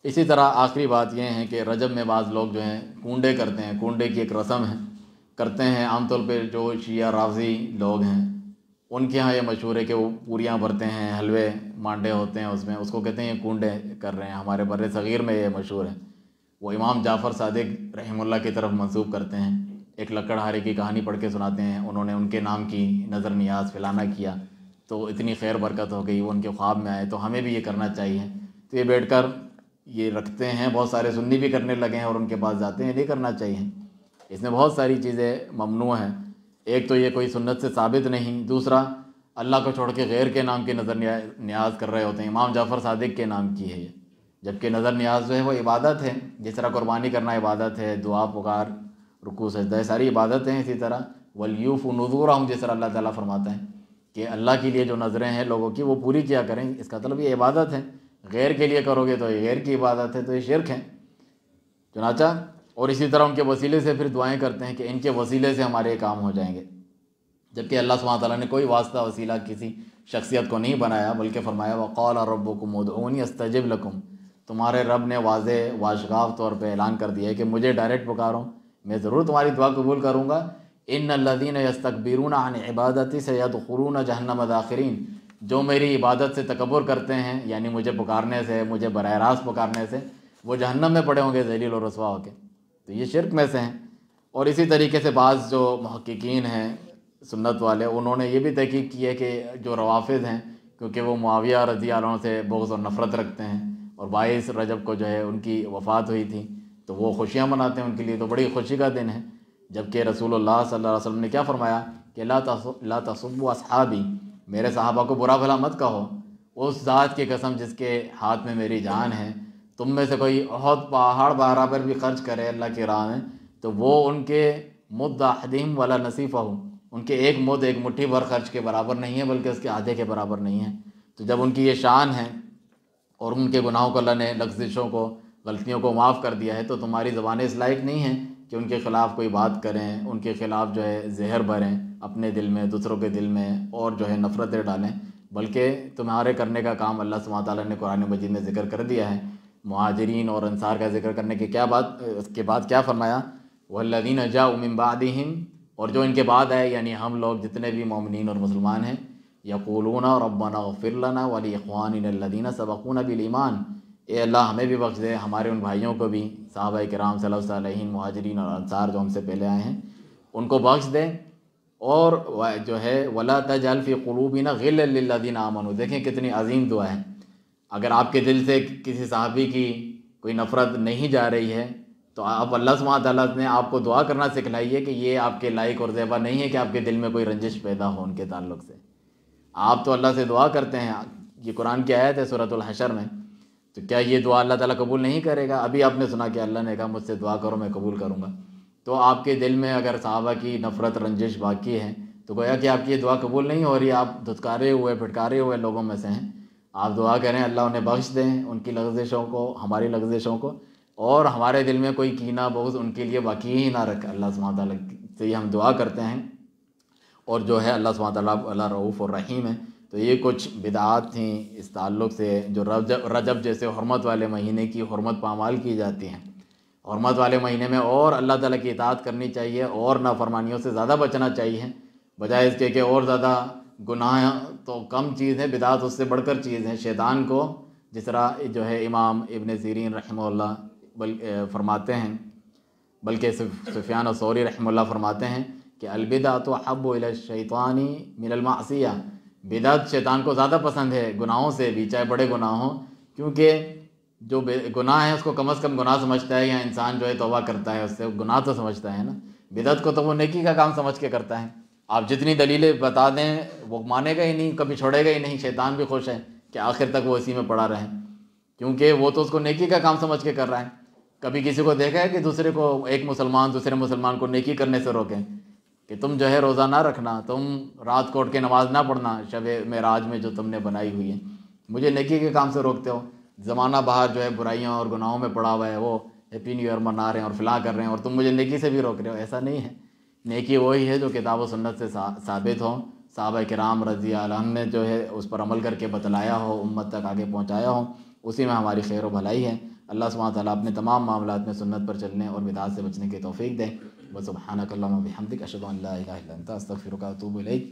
اسی طرح آخری بات یہ ہے کہ رجب میں بعض لوگ جو ہیں کنڈے کرتے ہیں، کنڈے کی ایک رسم ہے، کرتے ہیں عام طور پہ جو شیعہ رافضی لوگ ہیں ان کے ہاں یہ مشہور ہے کہ وہ پوریاں بھرتے ہیں، حلوے مانڈے ہوتے ہیں اس میں، اس کو کہتے ہیں یہ کنڈے کر رہے ہیں۔ ہمارے بر صغیر میں یہ مشہور ہے، وہ امام جعفر صادق رحمہ اللہ کی طرف منسوب کرتے ہیں۔ ایک لکڑہارے کی کہانی پڑھ کے سناتے ہیں، انہوں نے ان کے نام کی نظر نیاز فلانا کیا تو اتنی خیر برکت ہو گئی، وہ ان کے خواب میں آئے، تو ہمیں بھی یہ کرنا چاہیے۔ تو یہ بیٹھ کر یہ رکھتے ہیں، بہت سارے سنی بھی کرنے لگے ہیں اور ان کے پاس جاتے ہیں، نہیں کرنا چاہیے۔ اس میں بہت ساری چیزیں ممنوع ہیں، ایک تو یہ کوئی سنت سے ثابت نہیں، دوسرا اللہ کو چھوڑ کے غیر کے نام کی نظر نیاز کر رہے ہوتے ہیں۔ امام جعفر صادق کے نام کی ہے یہ، جبکہ نظر نیاز جو ہے وہ عبادت ہے، جس طرح قربانی کرنا عبادت ہے، دعا پکار رکوع سجدہ ساری عبادت ہیں۔ اسی طرح وَلْيُوفُوا نُذُورَهُمْ، جس طرح اللہ تعالیٰ فرماتا ہے کہ اللہ کے لیے جو نظریں ہیں لوگوں کی وہ پوری کیا کریں، اس کا مطلب یہ عبادت ہے۔ غیر کے لیے کرو گے تو یہ غیر کی عبادت ہے، تو یہ شرک ہے چنانچہ۔ اور اسی طرح ان کے وسیلے سے پھر دعائیں کرتے ہیں کہ ان کے وسیلے سے ہمارے کام ہو جائیں گے، جبکہ اللہ سبحانہ تعالیٰ نے کوئی واسطہ وسیلہ کسی شخصیت کو نہیں بنایا، بلکہ فرمایا وَقَالَ رَبُّكُمْ ادْعُونِي اسْتَجِبْ لَكُمْ، تمہارے رب نے واضح واشگاف طور پہ اعلان کر دیا ہے کہ مجھے ڈائریکٹ پکارو، میں ضرور تمہاری دعا قبول کروں گا۔ إِنَّ الَّذِينَ يَسْتَكْبِرُونَ عَنْ عِبَادَتِي سَيَدْخُلُونَ جَهَنَّمَ دَاخِرِينَ، جو میری عبادت سے تکبر کرتے ہیں، یعنی مجھے پکارنے سے، مجھے براہ راست پکارنے سے، وہ جہنم میں پڑے ہوں گے ذلیل و رسوا ہو کے، تو یہ شرک میں سے ہیں۔ اور اسی طریقے سے بعض جو محققین ہیں سنت والے، انہوں نے یہ بھی تحقیق کی ہے کہ جو روافض ہیں، کیونکہ وہ معاویہ رضی اللہ عنہ سے بغض اور نفرت رکھتے ہیں، اور 22 رجب کو جو ہے ان کی وفات ہوئی تھی، تو وہ خوشیاں مناتے ہیں، ان کے لیے تو بڑی خوشی کا دن ہے، جبکہ رسول اللہ صلی اللہ علیہ وسلم نے کیا فرمایا کہ لا تصبوا اصحابی، میرے صحابہ کو برا بھلا مت کہو، اس ذات کی قسم جس کے ہاتھ میں میری جان ہے، تم میں سے کوئی احد پہاڑ برابر بھی خرچ کرے اللہ کی راہ میں تو وہ ان کے مد احدہم ولا نصیفہ، ان کے ایک مد ایک مٹھی بھر خرچ کے برابر نہیں ہے، بلکہ اس کے آدھے کے برابر نہیں ہے۔ تو جب ان کی یہ شان ہے اور ان کے گناہوں کو اللہ نے لغزشوں کو غلطیوں کو معاف کر دیا ہے، تو تمہاری زبانیں اس لائق نہیں ہیں کہ ان کے خلاف کوئی بات کریں، ان کے خلاف جو ہے زہر بھریں اپنے دل میں، دوسروں کے دل میں، اور جو ہے نفرتیں ڈالیں، بلکہ تمہارے کرنے کا کام اللہ سبحانہ تعالیٰ نے قرآن مجید میں ذکر کر دیا ہے۔ مہاجرین اور انصار کا ذکر کرنے کے کیا بات، اس کے بعد کیا فرمایا وَالَّذِينَ جَاءُوا مِن بَعْدِهِمْ، اور جو ان کے بعد آئے، یعنی ہم لوگ جتنے بھی مومنین اور مسلمان ہیں، یقولون ربنا اغفر لنا وَلِإِخْوَانِنَا الَّذِينَ سَبَقُونَا بِالْإِيمَانِ، اے اللہ ہمیں بھی بخش دے، ہمارے ان بھائیوں کو بھی، صحابہ کرام صلی اللہ علیہ وسلم، مہاجرین اور انصار جو ہم سے پہلے آئے ہیں ان کو بخش دے، اور جو ہے وَلَا تَجْعَلْ فِي قُلُوبِنَا غِلًّا لِلَّذِينَ آمَنُوا، دیکھیں کتنی عظیم دعا ہے۔ اگر آپ کے دل سے کسی صحابی کی کوئی نفرت نہیں جا رہی ہے تو آپ اللہ سبحانہ تعالیٰ نے آپ کو دعا کرنا سکھلائی ہے کہ یہ آپ کے لائق اور زیبا نہیں ہے کہ آپ کے دل میں کوئی رنجش پیدا ہو ان کے تعلق سے۔ آپ تو اللہ سے دعا کرتے ہیں، یہ قرآن کی آیت ہے سورۃ الحشر میں، تو کیا یہ دعا اللہ تعالیٰ قبول نہیں کرے گا؟ ابھی آپ نے سنا کہ اللہ نے کہا مجھ سے دعا کرو میں قبول کروں گا، تو آپ کے دل میں اگر صحابہ کی نفرت رنجش باقی ہے تو گویا کہ آپ کی یہ دعا قبول نہیں ہو رہی، آپ دھتکارے ہوئے پھٹکارے ہوئے لوگوں میں سے ہیں۔ آپ دعا کریں اللہ انہیں بخش دیں، ان کی لغزشوں کو، ہماری لغزشوں کو، اور ہمارے دل میں کوئی کینہ بغض ان کے لیے باقی ہی نہ رکھے۔ اللہ سبحانہ تعالیٰ سے یہ ہم دعا کرتے ہیں، اور جو ہے اللہ سبحانہ تعالیٰ اللہ رؤوف الرحیم ہے۔ تو یہ کچھ بدعات تھیں اس تعلق سے جو رجب جیسے حرمت والے مہینے کی حرمت پامال کی جاتی ہیں۔ حرمت والے مہینے میں اور اللہ تعالیٰ کی اطاعت کرنی چاہیے اور نافرمانیوں سے زیادہ بچنا چاہیے، بجائے اس کے کہ اور زیادہ گناہ تو کم چیز ہے، بدعات اس سے بڑھ کر چیز ہے۔ شیطان کو جس طرح جو ہے امام ابن سیرین رحمہ اللہ فرماتے ہیں، بلکہ سفیان الثوری رحمہ اللہ فرماتے ہیں کہ البدعۃ احب الی الشیطان من المعصیہ، بدعت شیطان کو زیادہ پسند ہے گناہوں سے بھی، چاہے بڑے گناہ ہوں، کیونکہ جو گناہ ہے اس کو کم از کم گناہ سمجھتا ہے، یا انسان جو ہے توبہ کرتا ہے اس سے گناہ تو سمجھتا ہے نا، بدعت کو تو وہ نیکی کا کام سمجھ کے کرتا ہے۔ آپ جتنی دلیلیں بتا دیں وہ مانے گا ہی نہیں، کبھی چھوڑے گا ہی نہیں۔ شیطان بھی خوش ہے کہ آخر تک وہ اسی میں پڑا رہے، کیونکہ وہ تو اس کو نیکی کا کام سمجھ کے کر رہا ہے۔ کبھی کسی کو دیکھا ہے کہ دوسرے کو، ایک مسلمان دوسرے مسلمان کو نیکی کرنے سے روکیں کہ تم جو ہے روزہ نہ رکھنا، تم رات کو اٹھ کے نماز نہ پڑھنا شب معراج میں جو تم نے بنائی ہوئی ہے، مجھے نیکی کے کام سے روکتے ہو؟ زمانہ باہر جو ہے برائیاں اور گناہوں میں پڑا ہوا ہے، وہ ہیپی نیو ایئر منا رہے ہیں اور فلاں کر رہے ہیں، اور تم مجھے نیکی سے بھی روک رہے ہو۔ ایسا نہیں ہے، نیکی وہی ہے جو کتاب و سنت سے ثابت ہو، صحابہ کرام رضی اللہ عنہ نے جو ہے اس پر عمل کر کے بتلایا ہو، امت تک آگے پہنچایا ہو، اسی میں ہماری خیر و بھلائی ہے۔ اللہ سبحانہ و تعالیٰ اپنے تمام معاملات میں سنت پر چلنے اور بدعات سے بچنے کی توفیق دے۔ وسبحانک اللہم وبحمدک اشہد ان لا الہ الا انت استغفرک و اتوب الیک۔